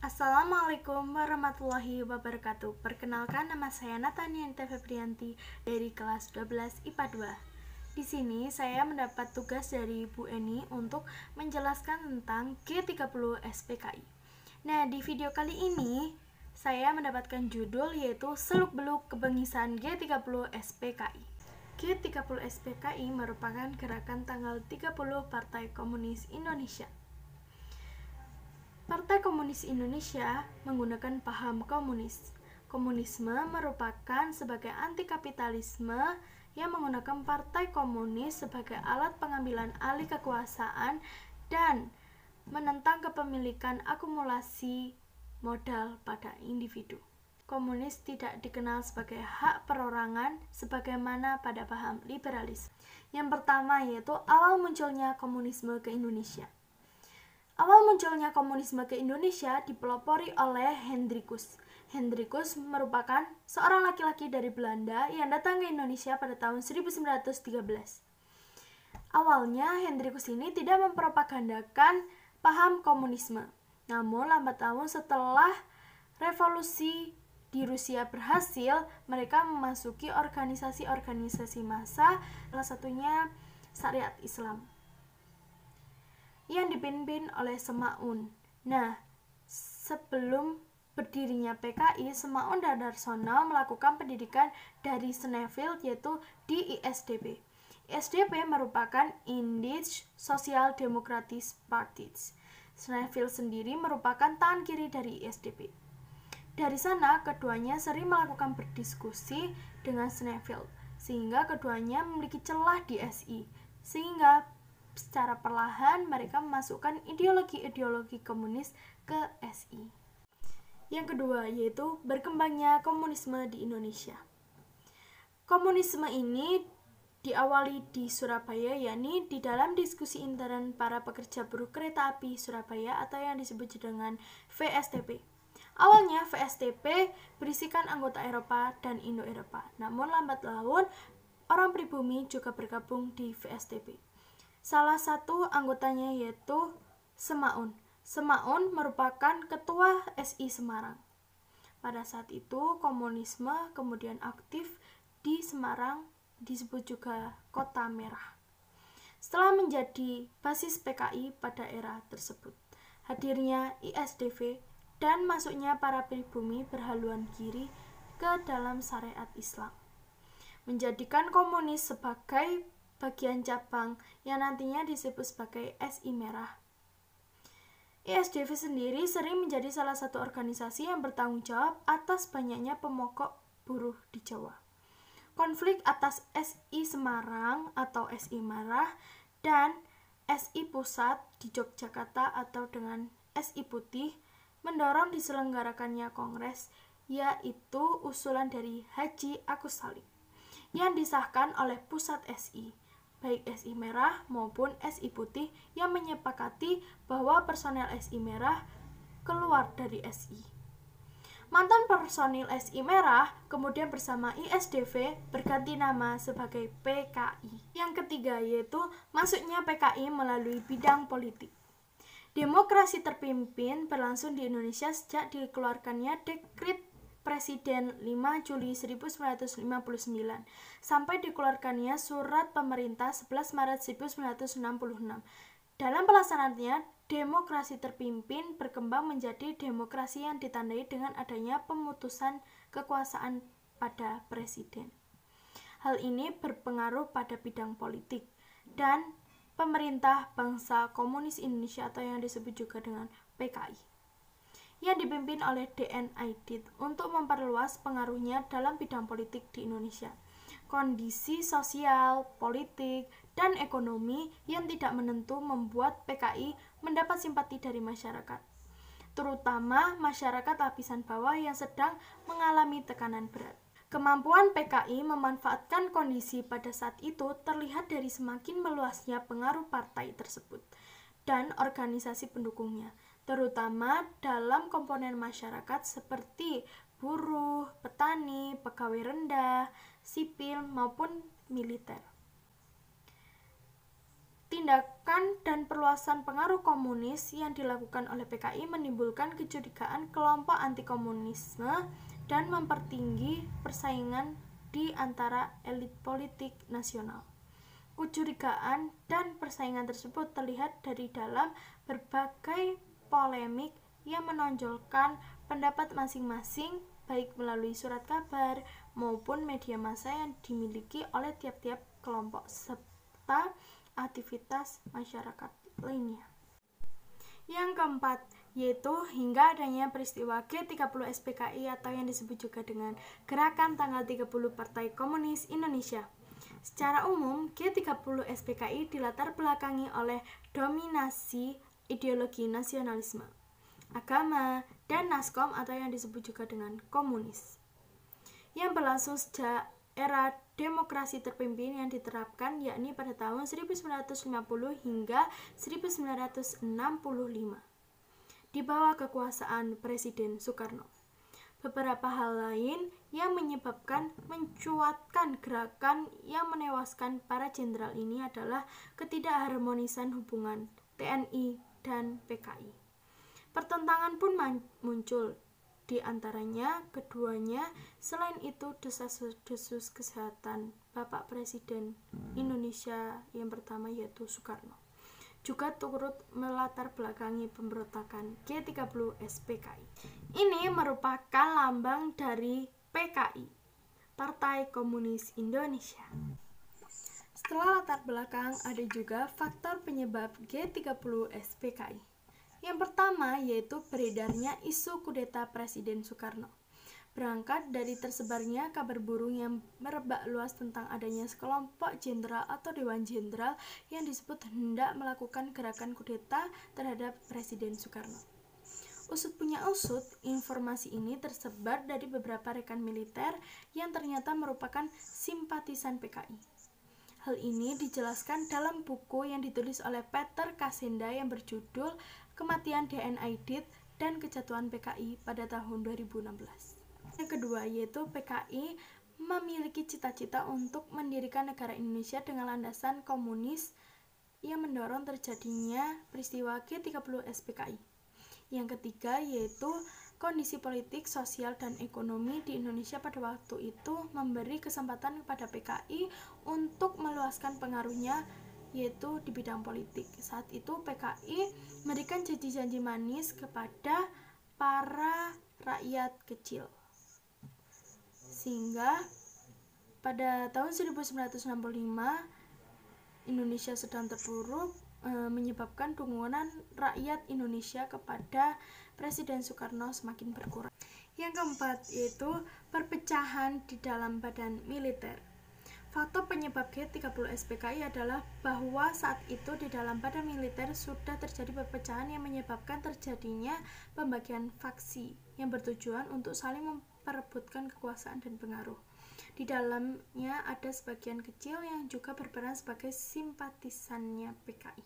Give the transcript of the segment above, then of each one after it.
Assalamualaikum warahmatullahi wabarakatuh. Perkenalkan, nama saya Natanianita Febrianti dari kelas 12 IPA 2. Di sini saya mendapat tugas dari Bu Eni untuk menjelaskan tentang G30 SPKI. Nah, di video kali ini saya mendapatkan judul yaitu Seluk-beluk Kebengisan G30 SPKI. G30 SPKI merupakan gerakan tanggal 30 Partai Komunis Indonesia. Partai Komunis Indonesia menggunakan paham komunis. Komunisme merupakan sebagai anti-kapitalisme yang menggunakan partai komunis sebagai alat pengambilan alih kekuasaan dan menentang kepemilikan akumulasi modal pada individu. Komunis tidak dikenal sebagai hak perorangan sebagaimana pada paham liberalis. Yang pertama yaitu awal munculnya komunisme ke Indonesia. Awal munculnya komunisme ke Indonesia dipelopori oleh Hendrikus. Hendrikus merupakan seorang laki-laki dari Belanda yang datang ke Indonesia pada tahun 1913. Awalnya Hendrikus ini tidak mempropagandakan paham komunisme. Namun lambat laun setelah revolusi di Rusia berhasil, mereka memasuki organisasi-organisasi massa, salah satunya Syariat Islam, yang dipimpin oleh Semaun. Nah, sebelum berdirinya PKI, Semaun dan Darsono melakukan pendidikan dari Sneville yaitu di ISDP. ISDP merupakan Indisch Social Democratic Party. Sneville sendiri merupakan tangan kiri dari ISDP. Dari sana, keduanya sering melakukan berdiskusi dengan Sneville, sehingga keduanya memiliki celah di SI, sehingga secara perlahan mereka memasukkan ideologi-ideologi komunis ke SI. Yang kedua yaitu berkembangnya komunisme di Indonesia. Komunisme ini diawali di Surabaya, yakni di dalam diskusi intern para pekerja buruh kereta api Surabaya atau yang disebut dengan VSTP. Awalnya VSTP berisikan anggota Eropa dan Indo-Eropa, namun lambat laun orang pribumi juga bergabung di VSTP. Salah satu anggotanya yaitu Semaun. Semaun merupakan ketua SI Semarang. Pada saat itu komunisme kemudian aktif di Semarang, disebut juga Kota Merah. Setelah menjadi basis PKI pada era tersebut, hadirnya ISDV dan masuknya para pribumi berhaluan kiri ke dalam syariat Islam, menjadikan komunis sebagai bagian cabang yang nantinya disebut sebagai SI Merah. ISDV sendiri sering menjadi salah satu organisasi yang bertanggung jawab atas banyaknya pemokok buruh di Jawa. Konflik atas SI Semarang atau SI Merah dan SI Pusat di Yogyakarta atau dengan SI Putih mendorong diselenggarakannya kongres, yaitu usulan dari Haji Agus Salim yang disahkan oleh Pusat SI, baik SI Merah maupun SI Putih, yang menyepakati bahwa personel SI Merah keluar dari SI. Mantan personil SI Merah kemudian bersama ISDV berganti nama sebagai PKI. Yang ketiga yaitu masuknya PKI melalui bidang politik. Demokrasi terpimpin berlangsung di Indonesia sejak dikeluarkannya Dekret Presiden 5 Juli 1959 sampai dikeluarkannya Surat Pemerintah 11 Maret 1966. Dalam pelaksanaannya, demokrasi terpimpin berkembang menjadi demokrasi yang ditandai dengan adanya pemutusan kekuasaan pada presiden. Hal ini berpengaruh pada bidang politik dan Pemerintah Bangsa Komunis Indonesia atau yang disebut juga dengan PKI, yang dipimpin oleh D.N. Aidit untuk memperluas pengaruhnya dalam bidang politik di Indonesia. Kondisi sosial, politik, dan ekonomi yang tidak menentu membuat PKI mendapat simpati dari masyarakat, terutama masyarakat lapisan bawah yang sedang mengalami tekanan berat. Kemampuan PKI memanfaatkan kondisi pada saat itu terlihat dari semakin meluasnya pengaruh partai tersebut dan organisasi pendukungnya, terutama dalam komponen masyarakat seperti buruh, petani, pegawai rendah, sipil, maupun militer. Tindakan dan perluasan pengaruh komunis yang dilakukan oleh PKI menimbulkan kecurigaan kelompok anti-komunisme dan mempertinggi persaingan di antara elit politik nasional. Kecurigaan dan persaingan tersebut terlihat dari dalam berbagai polemik yang menonjolkan pendapat masing-masing, baik melalui surat kabar maupun media massa yang dimiliki oleh tiap-tiap kelompok serta aktivitas masyarakat lainnya. Yang keempat, yaitu hingga adanya peristiwa G30 SPKI atau yang disebut juga dengan Gerakan Tanggal 30 Partai Komunis Indonesia. Secara umum, G30 SPKI dilatar belakangi oleh dominasi ideologi nasionalisme, agama, dan naskom atau yang disebut juga dengan komunis, yang berlangsung sejak era demokrasi terpimpin yang diterapkan yakni pada tahun 1950 hingga 1965 di bawah kekuasaan Presiden Soekarno. Beberapa hal lain yang menyebabkan mencuatkan gerakan yang menewaskan para jenderal ini adalah ketidakharmonisan hubungan TNI dan PKI. Pertentangan pun muncul di antaranya keduanya. Selain itu, desas-desus kesehatan Bapak Presiden Indonesia yang pertama yaitu Soekarno juga turut melatar belakangi pemberontakan G30 SPKI. Ini merupakan lambang dari PKI, Partai Komunis Indonesia. Setelah latar belakang, ada juga faktor penyebab G30 SPKI. Yang pertama yaitu beredarnya isu kudeta Presiden Soekarno. Berangkat dari tersebarnya kabar burung yang merebak luas tentang adanya sekelompok jenderal atau dewan jenderal yang disebut hendak melakukan gerakan kudeta terhadap Presiden Soekarno. Usut punya usut, informasi ini tersebar dari beberapa rekan militer yang ternyata merupakan simpatisan PKI. Hal ini dijelaskan dalam buku yang ditulis oleh Peter Kasenda yang berjudul Kematian DN Aidit dan Kejatuhan PKI pada tahun 2016. Yang kedua yaitu PKI memiliki cita-cita untuk mendirikan negara Indonesia dengan landasan komunis yang mendorong terjadinya peristiwa G30 SPKI. Yang ketiga yaitu kondisi politik, sosial, dan ekonomi di Indonesia pada waktu itu memberi kesempatan kepada PKI untuk meluaskan pengaruhnya yaitu di bidang politik. Saat itu PKI memberikan janji-janji manis kepada para rakyat kecil. Sehingga pada tahun 1965 Indonesia sedang terpuruk, menyebabkan dukungan rakyat Indonesia kepada Presiden Soekarno semakin berkurang. Yang keempat yaitu perpecahan di dalam badan militer. Faktor penyebab G30 SPKI adalah bahwa saat itu di dalam badan militer sudah terjadi perpecahan yang menyebabkan terjadinya pembagian faksi yang bertujuan untuk saling memperebutkan kekuasaan dan pengaruh. Di dalamnya ada sebagian kecil yang juga berperan sebagai simpatisannya PKI.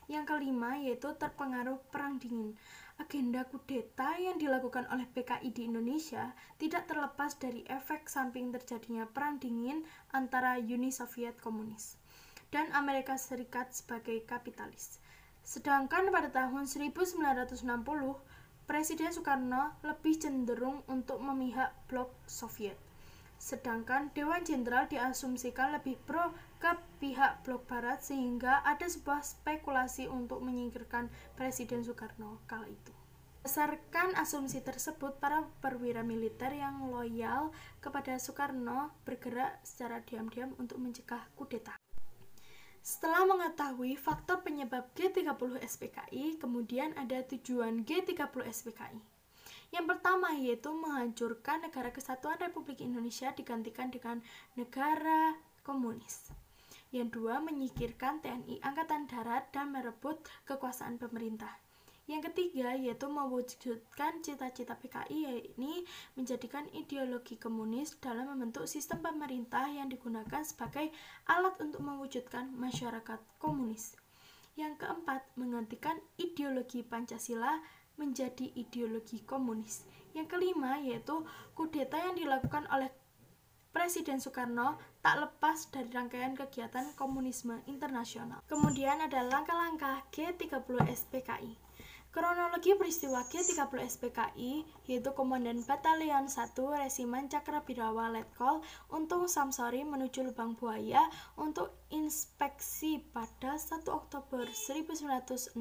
Yang kelima yaitu terpengaruh Perang Dingin. Agenda kudeta yang dilakukan oleh PKI di Indonesia tidak terlepas dari efek samping terjadinya Perang Dingin antara Uni Soviet komunis dan Amerika Serikat sebagai kapitalis. Sedangkan pada tahun 1960, Presiden Soekarno lebih cenderung untuk memihak blok Soviet. Sedangkan Dewan Jenderal diasumsikan lebih pro ke pihak blok barat sehingga ada sebuah spekulasi untuk menyingkirkan Presiden Soekarno kala itu. Berdasarkan asumsi tersebut, para perwira militer yang loyal kepada Soekarno bergerak secara diam-diam untuk mencegah kudeta. Setelah mengetahui faktor penyebab G30 SPKI, kemudian ada tujuan G30 SPKI. Yang pertama yaitu menghancurkan Negara Kesatuan Republik Indonesia digantikan dengan negara komunis. Yang dua, menyingkirkan TNI Angkatan Darat dan merebut kekuasaan pemerintah. Yang ketiga yaitu mewujudkan cita-cita PKI, yakni menjadikan ideologi komunis dalam membentuk sistem pemerintah yang digunakan sebagai alat untuk mewujudkan masyarakat komunis. Yang keempat, menggantikan ideologi Pancasila menjadi ideologi komunis. Yang kelima yaitu kudeta yang dilakukan oleh Presiden Soekarno tak lepas dari rangkaian kegiatan komunisme internasional. Kemudian ada langkah-langkah G30 SPKI. Kronologi peristiwa G30 SPKI yaitu Komandan Batalion 1 Resimen Cakrabirawa Letkol Untung Samsori menuju Lubang Buaya untuk inspeksi pada 1 Oktober 1965.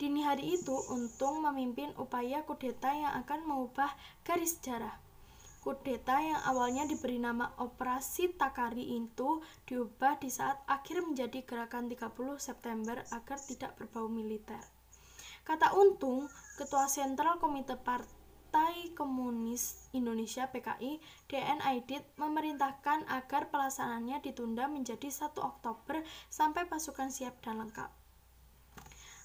Dini hari itu, Untung memimpin upaya kudeta yang akan mengubah garis sejarah. Kudeta yang awalnya diberi nama Operasi Takari itu diubah di saat akhir menjadi Gerakan 30 September agar tidak berbau militer. Kata Untung, Ketua Sentral Komite Partai Komunis Indonesia PKI, DN Aidit, memerintahkan agar pelaksanaannya ditunda menjadi 1 Oktober sampai pasukan siap dan lengkap.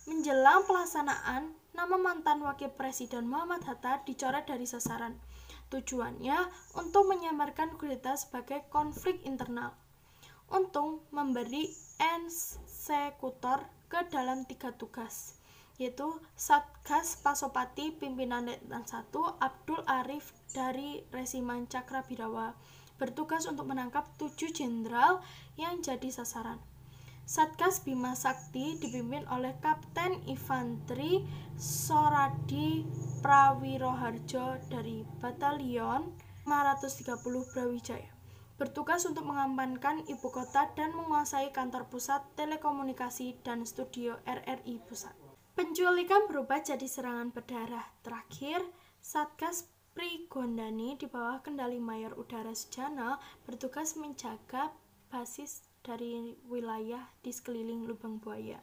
Menjelang pelaksanaan, nama mantan Wakil Presiden Muhammad Hatta dicoret dari sasaran. Tujuannya untuk menyamarkan kudeta sebagai konflik internal. Untung memberi eksekutor ke dalam 3 tugas, yaitu Satgas Pasopati pimpinan Letnan 1 Abdul Arif dari Resimen Cakrabirawa bertugas untuk menangkap 7 jenderal yang jadi sasaran. Satgas Bima Sakti dipimpin oleh Kapten Infanteri Soradi Prawiroharjo dari Batalion 530 Brawijaya, bertugas untuk mengamankan ibu kota dan menguasai kantor pusat telekomunikasi dan studio RRI Pusat. Penculikan berubah jadi serangan berdarah. Terakhir, Satgas Prigondani di bawah kendali Mayor Udara Sujana bertugas menjaga basis dari wilayah di sekeliling Lubang Buaya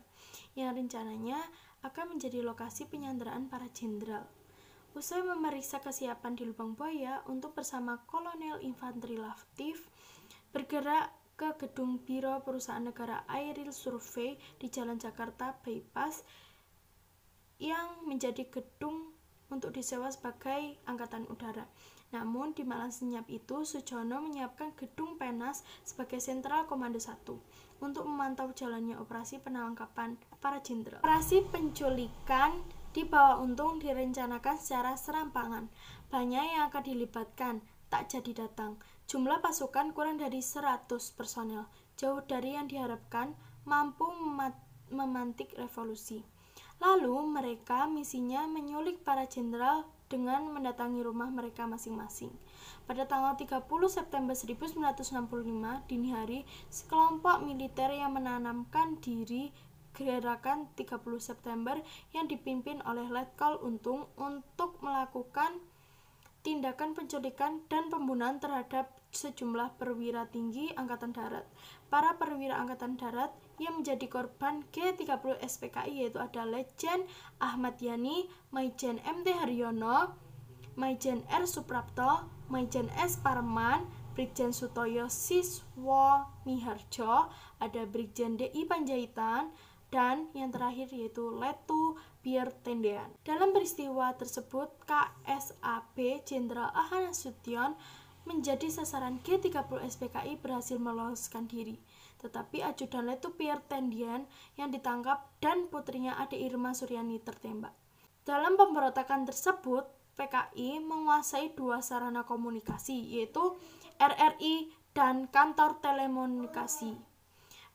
yang rencananya akan menjadi lokasi penyanderaan para jenderal. Usai memeriksa kesiapan di Lubang Buaya, untuk bersama Kolonel Infanteri Latif bergerak ke gedung Biro Perusahaan Negara Aerial Survey di Jalan Jakarta Bypass yang menjadi gedung untuk disewa sebagai Angkatan Udara. Namun di malam senyap itu, Sujono menyiapkan gedung Penas sebagai sentral komando 1 untuk memantau jalannya operasi penangkapan para jenderal. Operasi penculikan di bawah Untung direncanakan secara serampangan. Banyak yang akan dilibatkan, tak jadi datang. Jumlah pasukan kurang dari 100 personel, jauh dari yang diharapkan mampu memantik revolusi. Lalu mereka misinya menyulik para jenderal dengan mendatangi rumah mereka masing-masing. Pada tanggal 30 September 1965 dini hari, sekelompok militer yang menanamkan diri Gerakan 30 September yang dipimpin oleh Letkol Untung untuk melakukan tindakan penculikan dan pembunuhan terhadap sejumlah perwira tinggi Angkatan Darat. Para perwira Angkatan Darat yang menjadi korban G30 SPKI yaitu ada Letjen Ahmad Yani, Maijen MT Haryono, Maijen R Suprapto, Maijen S Parman, Brigjen Sutoyo Siswo Miharjo, ada Brigjen DI Panjaitan, dan yang terakhir yaitu Letu Pierre Tendean. Dalam peristiwa tersebut, KSAB Jenderal Ahana Sution menjadi sasaran G30 SPKI berhasil meloloskan diri. Tetapi ajudan Letu Pierre Tendean yang ditangkap dan putrinya Ade Irma Suryani tertembak. Dalam pemberontakan tersebut, PKI menguasai 2 sarana komunikasi, yaitu RRI dan kantor telekomunikasi.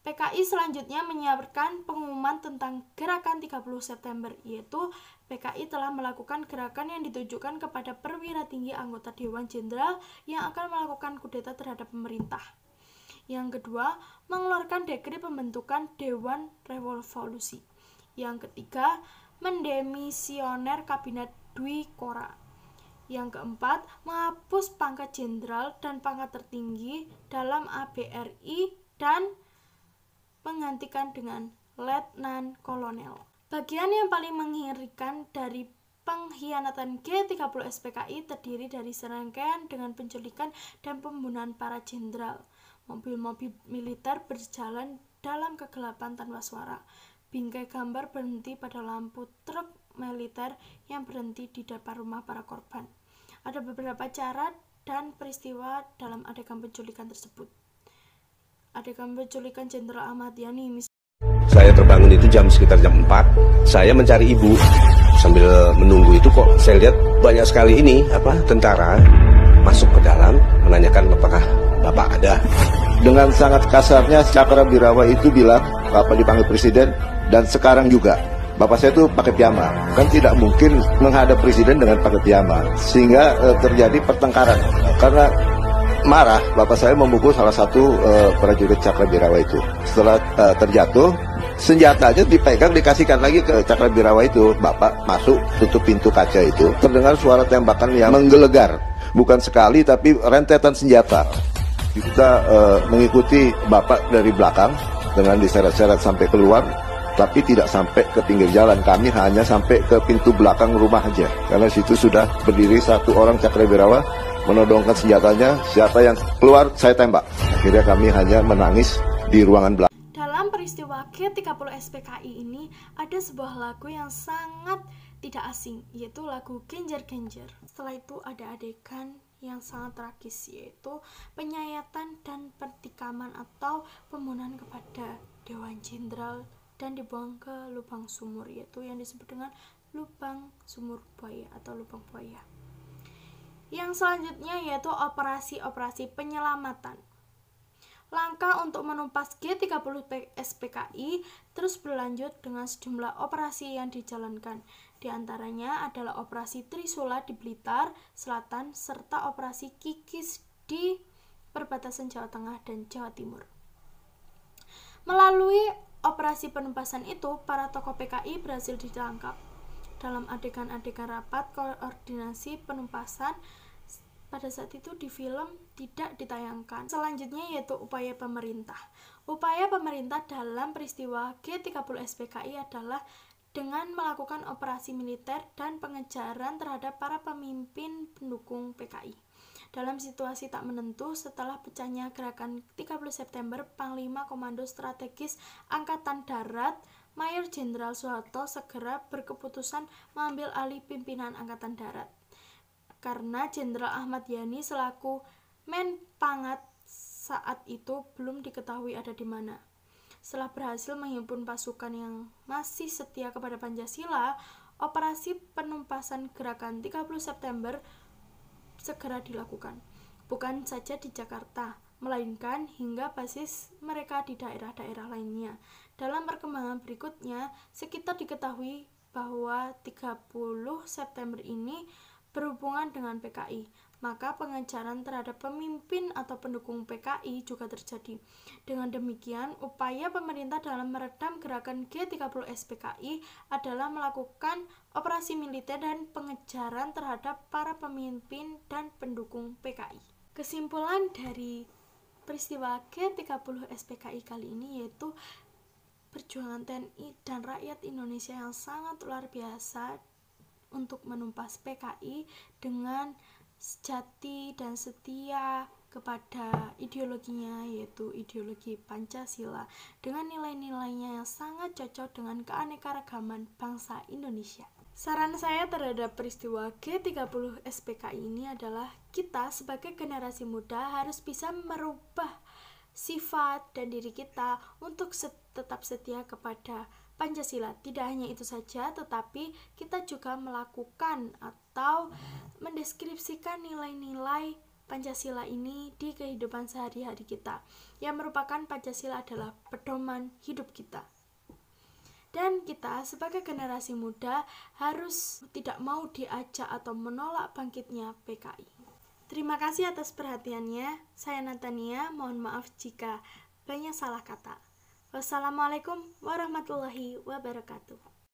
PKI selanjutnya menyiarkan pengumuman tentang Gerakan 30 September, yaitu PKI telah melakukan gerakan yang ditujukan kepada perwira tinggi anggota Dewan Jenderal yang akan melakukan kudeta terhadap pemerintah. Yang kedua, mengeluarkan dekret pembentukan Dewan Revolusi. Yang ketiga, mendemisioner Kabinet Dwi Kora. Yang keempat, menghapus pangkat jenderal dan pangkat tertinggi dalam ABRI dan menggantikan dengan letnan kolonel. Bagian yang paling mengerikan dari pengkhianatan G30 SPKI terdiri dari serangkaian dengan penculikan dan pembunuhan para jenderal. Mobil-mobil militer berjalan dalam kegelapan tanpa suara. Bingkai gambar berhenti pada lampu truk militer yang berhenti di depan rumah para korban. Ada beberapa cara dan peristiwa dalam adegan penculikan tersebut. Adegan penculikan Jenderal Ahmad Yani. Saya terbangun itu sekitar jam 4. Saya mencari ibu. Sambil menunggu itu kok saya lihat banyak sekali tentara masuk ke dalam menanyakan apakah Bapak ada. Dengan sangat kasarnya Cakrabirawa itu bilang Bapak dipanggil presiden, dan sekarang juga Bapak saya itu pakai piyama. Kan tidak mungkin menghadap presiden dengan pakai piyama, sehingga terjadi pertengkaran. Karena marah, Bapak saya memukul salah satu prajurit Cakrabirawa itu. Setelah terjatuh, senjatanya dipegang, dikasihkan lagi ke Cakrabirawa itu. Bapak masuk, tutup pintu kaca itu. Terdengar suara tembakan yang menggelegar. Bukan sekali, tapi rentetan senjata. Kita mengikuti Bapak dari belakang dengan diseret-seret sampai keluar, tapi tidak sampai ke pinggir jalan. Kami hanya sampai ke pintu belakang rumah aja, karena situ sudah berdiri satu orang Cakrabirawa menodongkan senjatanya. Siapa yang keluar, saya tembak. Akhirnya kami hanya menangis di ruangan belakang. Dalam peristiwa G30 SPKI ini ada sebuah lagu yang sangat tidak asing, yaitu lagu Genjer-Genjer. Setelah itu ada adegan yang sangat tragis, yaitu penyayatan dan pertikaman atau pembunuhan kepada Dewan Jenderal dan dibuang ke lubang sumur, yaitu yang disebut dengan lubang sumur buaya atau lubang buaya. Yang selanjutnya yaitu operasi-operasi penyelamatan. Langkah untuk menumpas G30 SPKI terus berlanjut dengan sejumlah operasi yang dijalankan. Di antaranya adalah operasi Trisula di Blitar Selatan serta operasi Kikis di perbatasan Jawa Tengah dan Jawa Timur. Melalui operasi penumpasan itu, para tokoh PKI berhasil ditangkap. Dalam adegan-adegan rapat koordinasi penumpasan pada saat itu di film tidak ditayangkan. Selanjutnya yaitu upaya pemerintah. Upaya pemerintah dalam peristiwa G30 SPKI adalah dengan melakukan operasi militer dan pengejaran terhadap para pemimpin pendukung PKI. Dalam situasi tak menentu setelah pecahnya gerakan 30 September, Panglima Komando Strategis Angkatan Darat Mayor Jenderal Soeharto segera berkeputusan mengambil alih pimpinan Angkatan Darat. Karena Jenderal Ahmad Yani selaku Menpangat saat itu belum diketahui ada di mana. Setelah berhasil menghimpun pasukan yang masih setia kepada Pancasila, operasi penumpasan gerakan 30 September segera dilakukan. Bukan saja di Jakarta, melainkan hingga basis mereka di daerah-daerah lainnya. Dalam perkembangan berikutnya, sekitar diketahui bahwa 30 September ini berhubungan dengan PKI, maka pengejaran terhadap pemimpin atau pendukung PKI juga terjadi. Dengan demikian, upaya pemerintah dalam meredam gerakan G30 SPKI adalah melakukan operasi militer dan pengejaran terhadap para pemimpin dan pendukung PKI. Kesimpulan dari peristiwa G30 SPKI kali ini yaitu perjuangan TNI dan rakyat Indonesia yang sangat luar biasa untuk menumpas PKI dengan sejati dan setia kepada ideologinya, yaitu ideologi Pancasila, dengan nilai-nilainya yang sangat cocok dengan keanekaragaman bangsa Indonesia. Saran saya terhadap peristiwa G30 SPKI ini adalah kita sebagai generasi muda harus bisa merubah sifat dan diri kita untuk tetap setia kepada Pancasila. Tidak hanya itu saja, tetapi kita juga melakukan atau mendeskripsikan nilai-nilai Pancasila ini di kehidupan sehari-hari kita, yang merupakan Pancasila adalah pedoman hidup kita. Dan kita sebagai generasi muda harus tidak mau diajak atau menolak bangkitnya PKI. Terima kasih atas perhatiannya. Saya Natania, mohon maaf jika banyak salah kata. Wassalamualaikum warahmatullahi wabarakatuh.